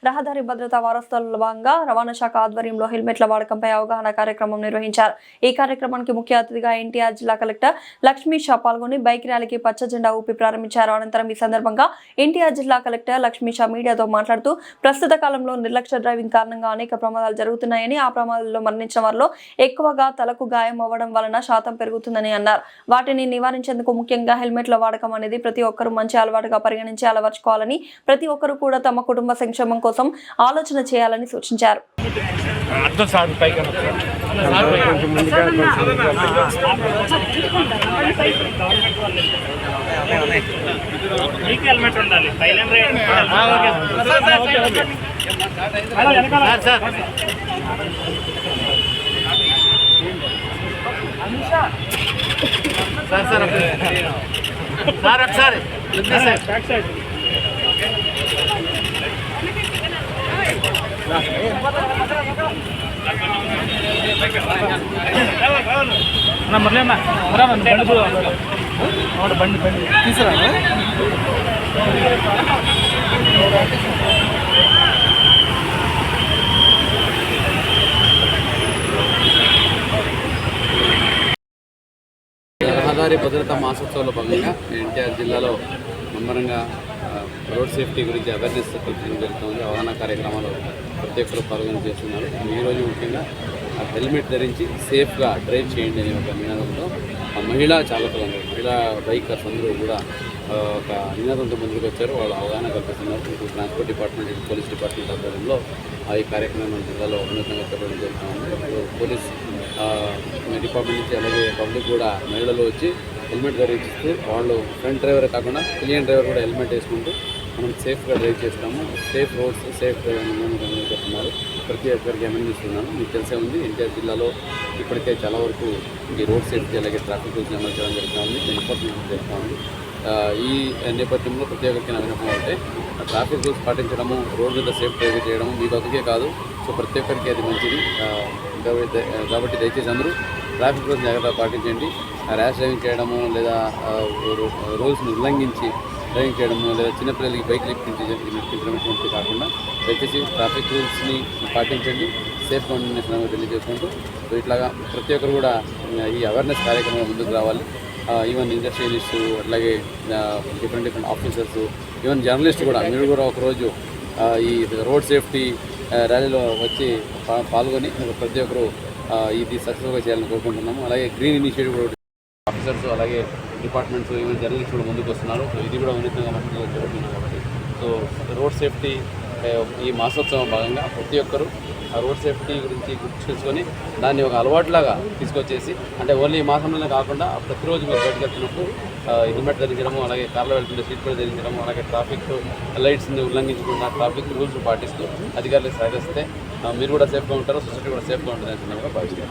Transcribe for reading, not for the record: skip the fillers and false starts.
రహదారి భద్రతా వారోత్సవాల్లో భాగంగా రవాణా శాఖ ఆధ్వర్యంలో హెల్మెట్ల వాడకంపై అవగాహన కార్యక్రమం నిర్వహించారు. ఈ కార్యక్రమానికి ముఖ్య అతిథిగా ఎన్టీఆర్ జిల్లా కలెక్టర్ లక్ష్మీ షా పాల్గొని బైక్ ర్యాలీకి పచ్చ జెండా ఊపి ప్రారంభించారు. అనంతరం ఈ సందర్భంగా ఎన్టీఆర్ జిల్లా కలెక్టర్ లక్ష్మీ షా మీడియాతో మాట్లాడుతూ ప్రస్తుత కాలంలో నిర్లక్ష్య డ్రైవింగ్ కారణంగా అనేక ప్రమాదాలు జరుగుతున్నాయని, ఆ ప్రమాదాల్లో మరణించిన వారిలో ఎక్కువగా తలకు గాయం అవ్వడం వలన శాతం పెరుగుతుందని అన్నారు. వాటిని నివారించేందుకు ముఖ్యంగా హెల్మెట్ల వాడకం అనేది ప్రతి ఒక్కరూ మంచి అలవాటుగా పరిగణించి అలవర్చుకోవాలని, ప్రతి ఒక్కరూ కూడా తమ కుటుంబ సంక్షేమం కోసం ఆలోచన చేయాలని సూచించారు. బండి తీసుకురా రహదారి భద్రతా మాసోత్సవంలో భాగంగా ఎన్టీఆర్ జిల్లాలో ముమ్మరంగా రోడ్ సేఫ్టీ గురించి అవేర్నెస్ కల్పించడం జరుగుతుంది. అవగాహన కార్యక్రమాలు ప్రతి ఒక్కరు పాల్గొని చేస్తున్నారు. ఈరోజు ముఖ్యంగా హెల్మెట్ ధరించి సేఫ్గా డ్రైవ్ చేయండి అనే ఒక నినాదంతో మహిళా చాలకులు, మహిళా బైకర్స్ అందరూ కూడా ఒక నినాదంతో ముందుకు వచ్చారు. వాళ్ళు అవగాహన కల్పిస్తున్నారు. ఇప్పుడు ట్రాన్స్పోర్ట్ డిపార్ట్మెంట్, పోలీస్ డిపార్ట్మెంట్ ఆధ్వర్యంలో ఈ కార్యక్రమం జిల్లాలో ఉన్నతంగా జరగడం జరుగుతుంది. పోలీస్ డిపార్ట్మెంట్ నుంచి అలాగే పబ్లిక్ కూడా మహిళలు వచ్చి హెల్మెట్ ధరిస్తూ వాళ్ళు ఫ్రంట్ డ్రైవర్ కాకుండా పిలియన్ డ్రైవర్ కూడా హెల్మెట్ వేసుకుంటూ మనం సేఫ్గా డ్రైవ్ చేస్తాము. సేఫ్ రోడ్స్, సేఫ్ డ్రైవింగ్ చెప్తున్నారు. ప్రతి ఒక్కరికి అభినందిస్తున్నాను. మీకు తెలిసే ఉంది, ఎన్టీఆర్ జిల్లాలో ఇప్పటికే చాలా వరకు ఈ రోడ్ సేఫ్టీ అలాగే ట్రాఫిక్ రూల్స్ అమలు చేయడం జరుగుతుంది, ఎన్ఫోర్స్మెంట్ జరుగుతూ ఉంది. ఈ నేపథ్యంలో ప్రతి ఒక్కరికి వినపం అంటే ట్రాఫిక్ రూల్స్ పాటించడము, రోడ్డు మీద సేఫ్ డ్రైవ్ చేయడము మీకు ఒకరికే కాదు, సో ప్రతి ఒక్కరికి అది మంచిది. కాబట్టి దయచేసి అందరూ ట్రాఫిక్ రూల్స్ జాగ్రత్తగా పాటించండి. ర్యాష్ డ్రైవింగ్ చేయడము లేదా రూల్స్ని ఉల్లంఘించి డ్రైవింగ్ చేయడము లేదా చిన్నపిల్లలకి బైక్ నడిపించడం కాకుండా దయచేసి ట్రాఫిక్ రూల్స్ని పాటించండి. సేఫ్గా ఉండే తెలియజేసుకుంటూ సో ఇట్లాగా ప్రతి ఒక్కరు కూడా ఈ అవేర్నెస్ కార్యక్రమంలో ముందుకు రావాలి. ఈవెన్ ఇండస్ట్రియలిస్టు అట్లాగే డిఫరెంట్ ఆఫీసర్స్, ఈవెన్ జర్నలిస్ట్ కూడా మీరు కూడా ఒకరోజు ఈ రోడ్ సేఫ్టీ ర్యాలీలో వచ్చి పాల్గొని ప్రతి ఒక్కరు ఇది సక్సెస్ఫుల్గా చేయాలని కోరుకుంటున్నాము. అలాగే గ్రీన్ ఇనిషియేటివ్ కూడా ఆఫీసర్స్ అలాగే డిపార్ట్మెంట్స్ ఈవెన్ జర్నలిస్ట్ కూడా ముందుకు వస్తున్నారు. సో ఇది కూడా ఉన్నతంగా మనకు జరుగుతుంది. కాబట్టి సో రోడ్ సేఫ్టీ ఈ మాసోత్సవం భాగంగా ప్రతి ఒక్కరూ ఆ రోడ్ సేఫ్టీ గురించి గుర్తు చేసుకొని దాన్ని ఒక అలవాటులాగా తీసుకొచ్చేసి, అంటే ఓన్లీ ఈ మాసంలోనే కాకుండా ప్రతిరోజు మీరు బయటకు వెళ్తున్నప్పుడు హెల్మెట్ ధరించడము, అలాగే కార్లో వెళ్తుంటే సీట్ బెల్ట్ ధరించడము, అలాగే ట్రాఫిక్ లైట్స్ని ఉల్లంఘించకుండా ట్రాఫిక్ రూల్స్ పాటిస్తూ అధికారులకు సహకరిస్తే మీరు కూడా సేఫ్గా ఉంటారు, సొసైటీ కూడా సేఫ్గా ఉంటుందని భావిస్తారు.